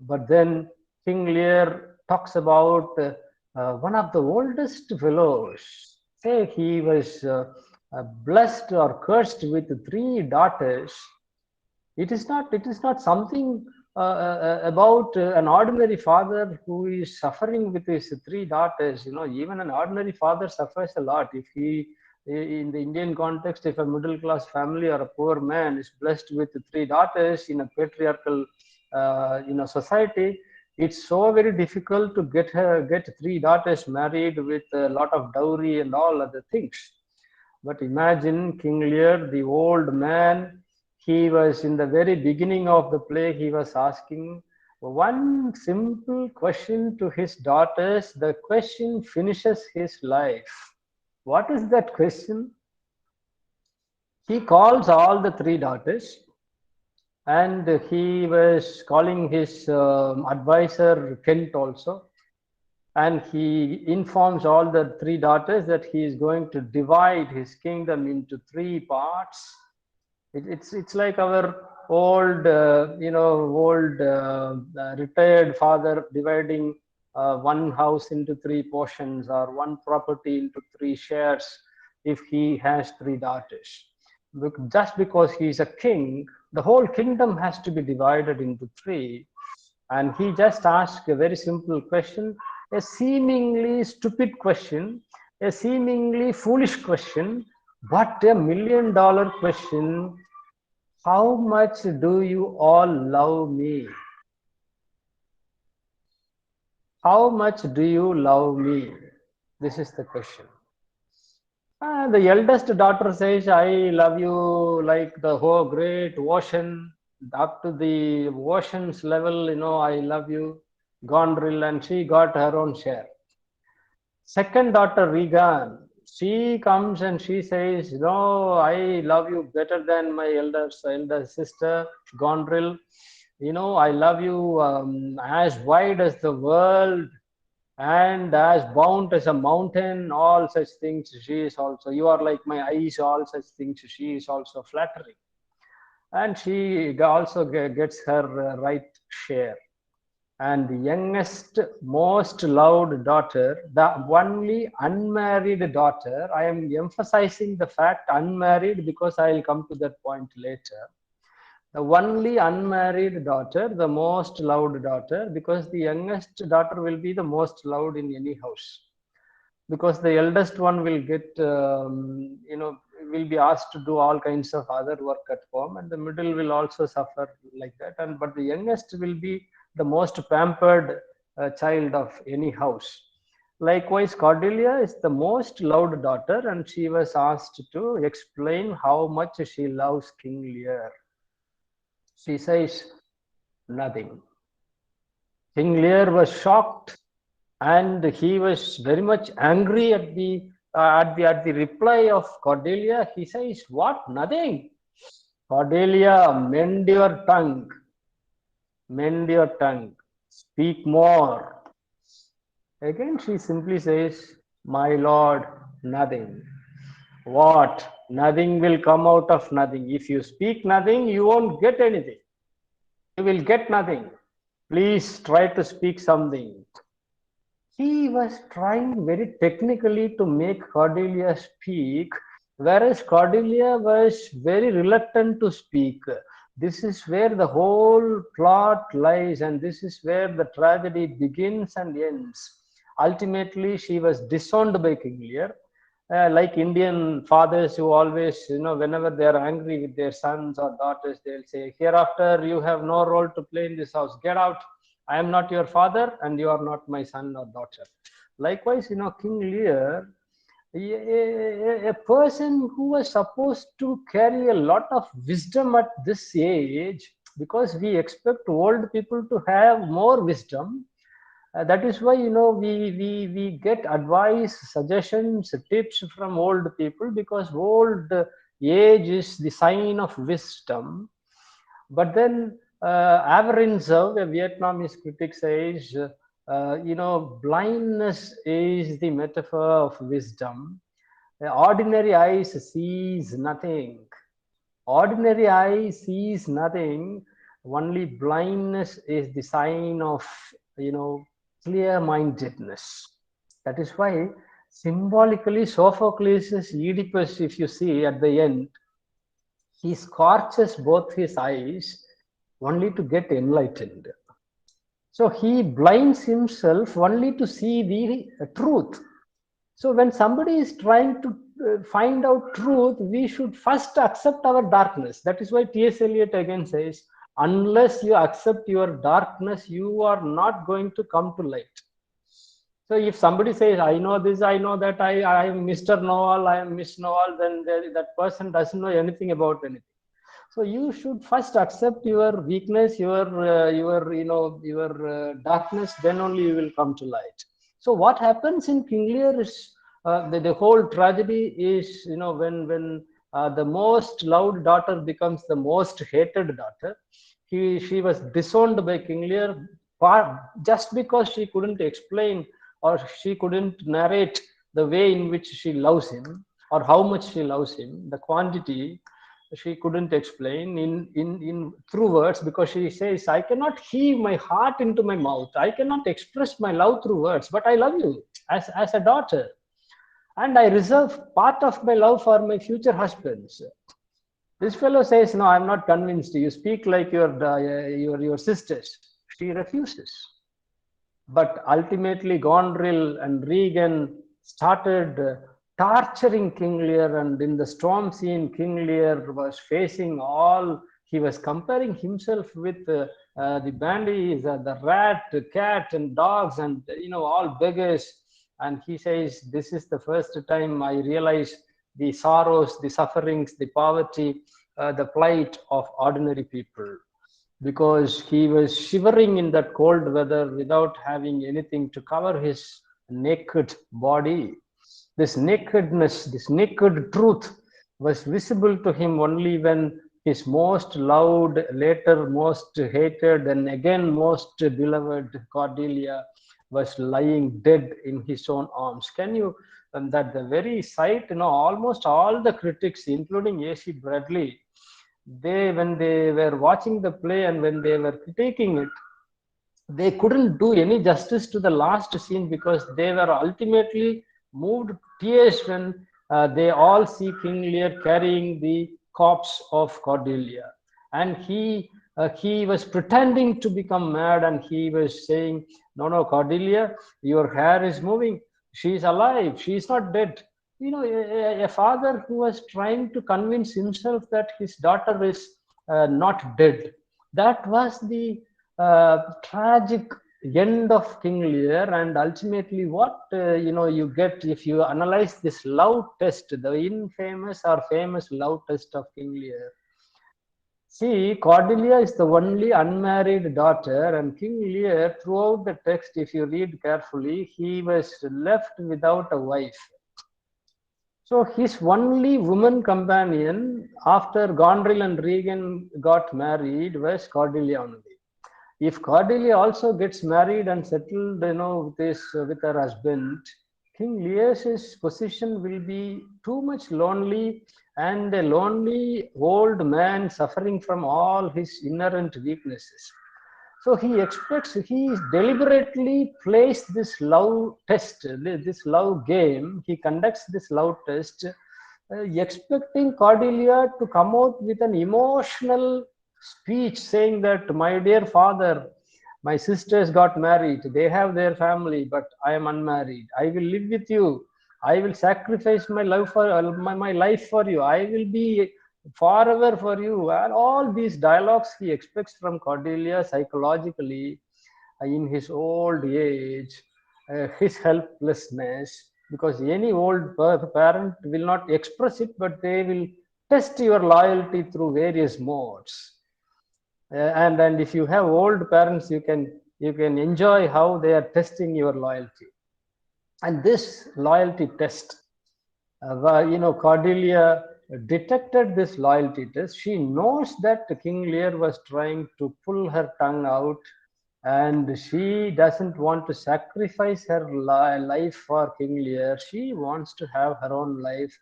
But then King Lear talks about one of the oldest fellows. Say he was blessed or cursed with three daughters. It is not something about an ordinary father who is suffering with his three daughters. Even an ordinary father suffers a lot. If he, in the Indian context, if a middle class family or a poor man is blessed with three daughters in a patriarchal society, it's so very difficult to get three daughters married with a lot of dowry and all other things. But imagine King Lear, the old man. He was in the very beginning of the play, he was asking one simple question to his daughters. The question finishes his life. What is that question? He calls all the three daughters, and he was calling his advisor Kent also, and he informs all the three daughters that he is going to divide his kingdom into three parts. It's like our old retired father dividing one house into three portions, or one property into three shares if he has three daughters. Just because he is a king, the whole kingdom has to be divided into three. And he just asked a very simple question, a seemingly stupid question, a seemingly foolish question, but $1 million question. How much do you all love me? How much do you love me? This is the question. The eldest daughter says, I love you like the whole great ocean, up to the ocean's level, I love you, Gondril, and she got her own share. Second daughter, Regan, she comes and she says, no, I love you better than my elder sister, Gondril. I love you as wide as the world and as bound as a mountain, all such things. She is also, you are like my eyes, all such things. She is also flattering. And she also gets her right share. and the youngest, most loved daughter, the only unmarried daughter. I am emphasizing the fact unmarried because I will come to that point later. The only unmarried daughter, the most loved daughter, because the youngest daughter will be the most loved in any house, because the eldest one will get will be asked to do all kinds of other work at home, and the middle will also suffer like that, and but the youngest will be the most pampered child of any house. Likewise, Cordelia is the most loved daughter, and she was asked to explain how much she loves King Lear. She says nothing. King Lear was shocked, and he was very much angry at the reply of Cordelia. He says, "What? Nothing." Cordelia, mend your tongue, speak more. Again, she simply says, "My lord, nothing." What? Nothing will come out of nothing. If you speak nothing, you won't get anything. You will get nothing. Please try to speak something. He was trying very technically to make Cordelia speak, whereas Cordelia was very reluctant to speak. This is where the whole plot lies, and this is where the tragedy begins and ends. Ultimately, she was disowned by King Lear. Like Indian fathers who always, whenever they are angry with their sons or daughters, they'll say, "Hereafter, you have no role to play in this house. Get out. I am not your father, and you are not my son or daughter." Likewise, King Lear, a person who was supposed to carry a lot of wisdom at this age, because we expect old people to have more wisdom. That is why we get advice, suggestions, tips from old people, because old age is the sign of wisdom. But then Averins, a Vietnamese critic, says, blindness is the metaphor of wisdom. Ordinary eyes sees nothing. Ordinary eye sees nothing. Only blindness is the sign of, clear-mindedness. That is why symbolically Sophocles' Oedipus, if you see at the end, he scorches both his eyes only to get enlightened. So he blinds himself only to see the truth. So when somebody is trying to find out truth, we should first accept our darkness. That is why T.S. Eliot again says, unless you accept your darkness, you are not going to come to light. So if somebody says, "I know this, I know that, I am Mr. Know-all, I am Miss Know-all," then that person doesn't know anything about anything. So you should first accept your weakness, your darkness. Then only you will come to light. So what happens in King Lear is the whole tragedy is when the most loved daughter becomes the most hated daughter. She was disowned by King Lear just because she couldn't explain, or she couldn't narrate the way in which she loves him, or how much she loves him, the quantity she couldn't explain in through words, because she says, "I cannot heave my heart into my mouth. I cannot express my love through words, but I love you as a daughter, and I reserve part of my love for my future husbands." This fellow says, "No, I'm not convinced. You speak like your sisters." She refuses. But ultimately, Gondrill and Regan started torturing King Lear, and in the storm scene, King Lear was facing all. He was comparing himself with the bandies, the rat, cat, and dogs, and all beggars. And he says, "This is the first time I realize the sorrows, the sufferings, the poverty, the plight of ordinary people." Because he was shivering in that cold weather without having anything to cover his naked body. This nakedness, this naked truth was visible to him only when his most loved, later most hated, and again most beloved Cordelia was lying dead in his own arms. Can you, and that the very sight, almost all the critics, including A.C. Bradley, when they were watching the play and when they were critiquing it, they couldn't do any justice to the last scene because they were ultimately moved to tears when they all see King Lear carrying the corpse of Cordelia, and he was pretending to become mad, and he was saying, "No, no, Cordelia, your hair is moving. She's alive. She's not dead." A father who was trying to convince himself that his daughter is not dead. That was the tragic end of King Lear, and ultimately, what you get if you analyze this love test, the infamous or famous love test of King Lear. See, Cordelia is the only unmarried daughter, and King Lear, throughout the text, if you read carefully, he was left without a wife. So his only woman companion after Gondrel and Regan got married was Cordelia only. If Cordelia also gets married and settled, with her husband, King Lear's position will be too much lonely, and a lonely old man suffering from all his inherent weaknesses. So he deliberately plays this love test, this love game. He conducts this love test, expecting Cordelia to come out with an emotional speech saying that, "My dear father, my sisters got married, they have their family, but I am unmarried. I will live with you. I will sacrifice my love for my life for you. I will be forever for you." And all these dialogues he expects from Cordelia psychologically, in his old age, his helplessness, because any old parent will not express it, but they will test your loyalty through various modes. And if you have old parents, you can enjoy how they are testing your loyalty. And this loyalty test, Cordelia detected this loyalty test. She knows that King Lear was trying to pull her tongue out, and she doesn't want to sacrifice her life for King Lear. She wants to have her own life.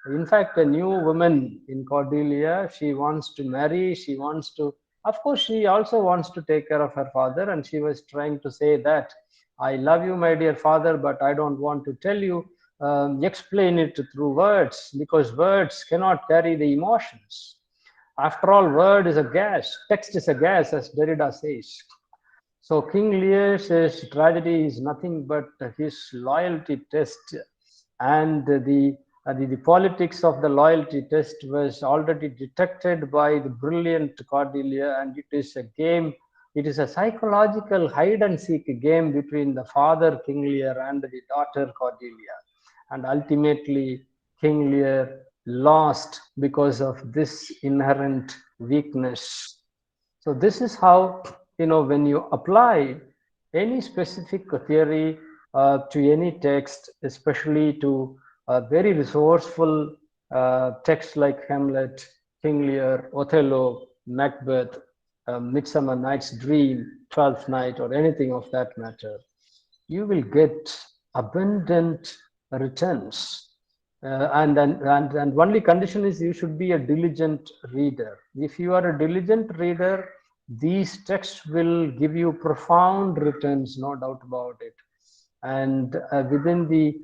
In fact, a new woman in Cordelia, she wants to marry, she wants to, of course, she also wants to take care of her father, and she was trying to say that, "I love you, my dear father, but I don't want to tell you, explain it through words, because words cannot carry the emotions. After all, word is a gas, text is a gas, as Derrida says." So King Lear's tragedy is nothing but his loyalty test, and the politics of the loyalty test was already detected by the brilliant Cordelia, and it is a game. It is a psychological hide and seek game between the father King Lear and the daughter Cordelia, and ultimately King Lear lost because of this inherent weakness. So this is how, when you apply any specific theory to any text, especially to a very resourceful text like Hamlet, King Lear, Othello, Macbeth, Midsummer Night's Dream, Twelfth Night, or anything of that matter, you will get abundant returns. And only condition is you should be a diligent reader. If you are a diligent reader, these texts will give you profound returns, no doubt about it. And within the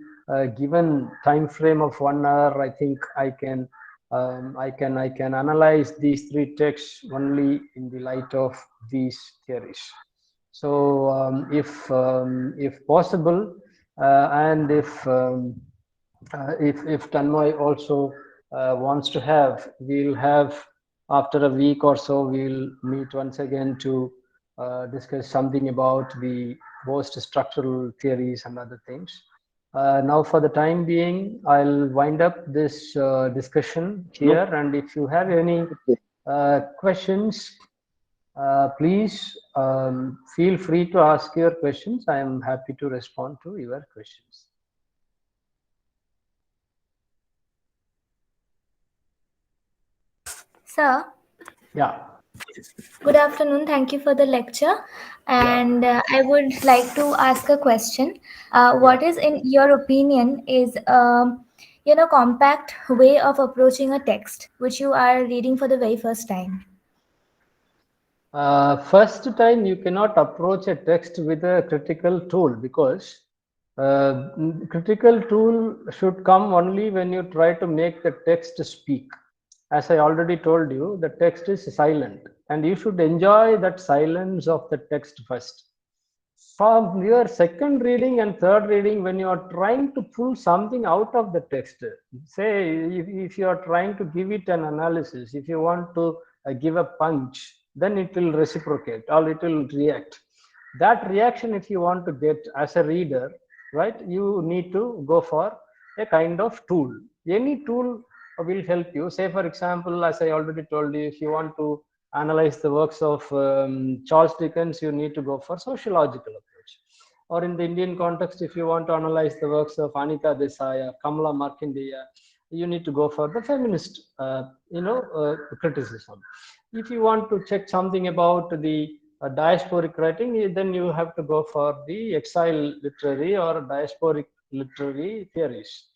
given time frame of 1 hour, I think I can analyze these three texts only in the light of these theories. So if possible, and if Tanmoy also wants to have, we'll have, after a week or so, we'll meet once again to discuss something about the post-structural theories and other things. Now, for the time being, I'll wind up this discussion here, and if you have any questions, please feel free to ask your questions. I am happy to respond to your questions. Sir, Yeah, good afternoon. Thank you for the lecture. yeah, And I would like to ask a question. yeah. What is, in your opinion, is compact way of approaching a text which you are reading for the very first time? First time you cannot approach a text with a critical tool because critical tool should come only when you try to make the text speak. As I already told you, the text is silent and you should enjoy that silence of the text first. From your second reading and third reading, when you are trying to pull something out of the text, say if you are trying to give it an analysis, if you want to give a punch, then it will reciprocate or it will react. That reaction, if you want to get as a reader, right, you need to go for a kind of tool. Any tool will help you. Say, for example, as I already told you, if you want to analyze the works of Charles Dickens, you need to go for sociological approach. Or in the Indian context, if you want to analyze the works of Anita Desai or Kamala Markandeya, you need to go for the feminist, criticism. If you want to check something about the diasporic writing, then you have to go for the exile literary or diasporic literary theories.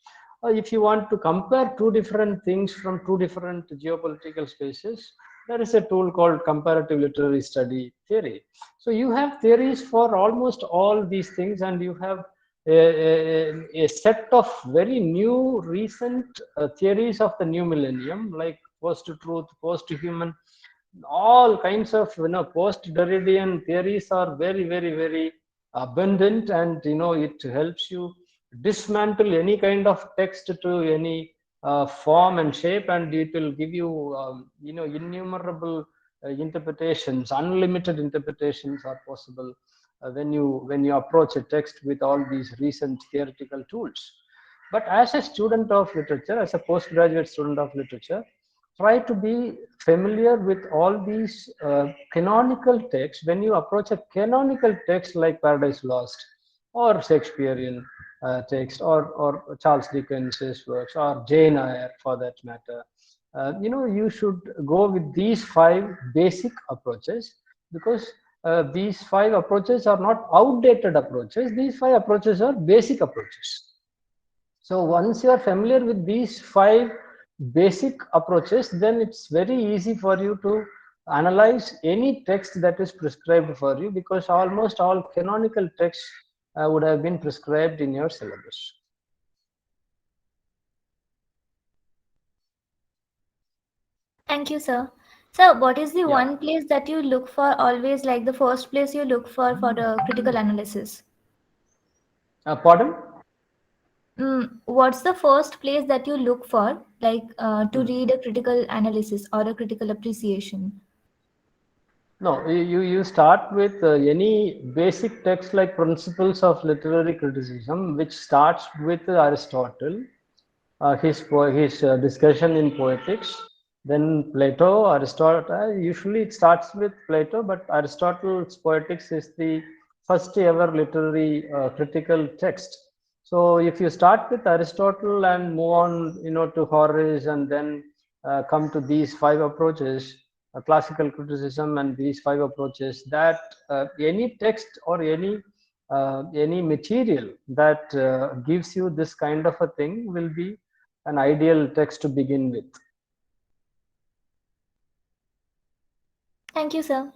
If you want to compare two different things from two different geopolitical spaces, there is a tool called comparative literary study theory. So you have theories for almost all these things, and you have a set of very new, recent theories of the new millennium, like post-truth, post-human, all kinds of post-Derridian theories are very, very, very abundant, and it helps you dismantle any kind of text to any form and shape, and it will give you innumerable interpretations. Unlimited interpretations are possible when you approach a text with all these recent theoretical tools. But as a student of literature, as a postgraduate student of literature, try to be familiar with all these canonical texts. When you approach a canonical text like Paradise Lost or Shakespearean text, or Charles Dickens's works, or Jane Eyre for that matter, you should go with these five basic approaches, because these five approaches are not outdated approaches. These five approaches are basic approaches. So once you are familiar with these five basic approaches, then it's very easy for you to analyze any text that is prescribed for you, because almost all canonical texts would have been prescribed in your syllabus. Thank you, sir. So, what is the Yeah. one place that you look for always, like the first place you look for the critical analysis? Pardon? What's the first place that you look for, like to Hmm. read a critical analysis or a critical appreciation? No, you start with any basic text like Principles of Literary Criticism, which starts with Aristotle, his discussion in poetics. Then Plato, Aristotle. Usually it starts with Plato, but Aristotle's poetics is the first ever literary critical text. So if you start with Aristotle and move on, to Horace, and then come to these five approaches, classical criticism, and these five approaches, that any text or any material that gives you this kind of a thing will be an ideal text to begin with. Thank you, sir.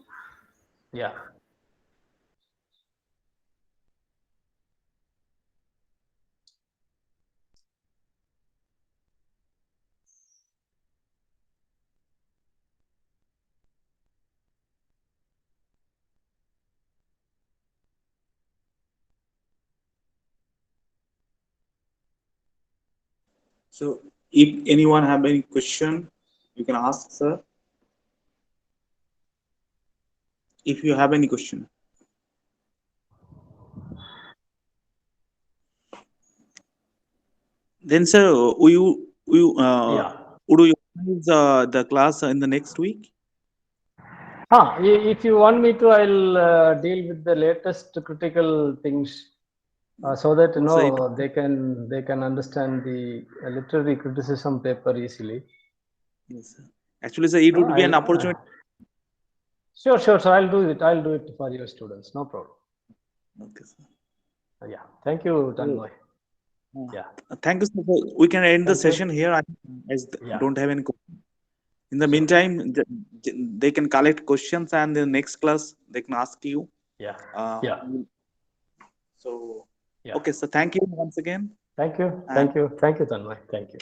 Yeah. So if anyone have any question, you can ask, sir. If you have any question, then sir, Yeah. would you organize the class in the next week? If you want me to, I'll deal with the latest critical things, so that Also, it, they can understand the literary criticism paper easily. yes, sir. Actually, sir, it would be an I'll opportunity. sure, sure, sir. I'll do it. I'll do it for your students. No problem. Okay, sir. Yeah. Thank you, So, Tanmoy. Yeah. thank you, sir. We can end the Thank you. session here. I Yeah. don't have any question. In the So meantime, they can collect questions, and in the next class they can ask you. yeah, Uh, yeah, so, yeah. okay. So thank you once again, Thank you, and thank you, thank you, Tanmay. Thank you.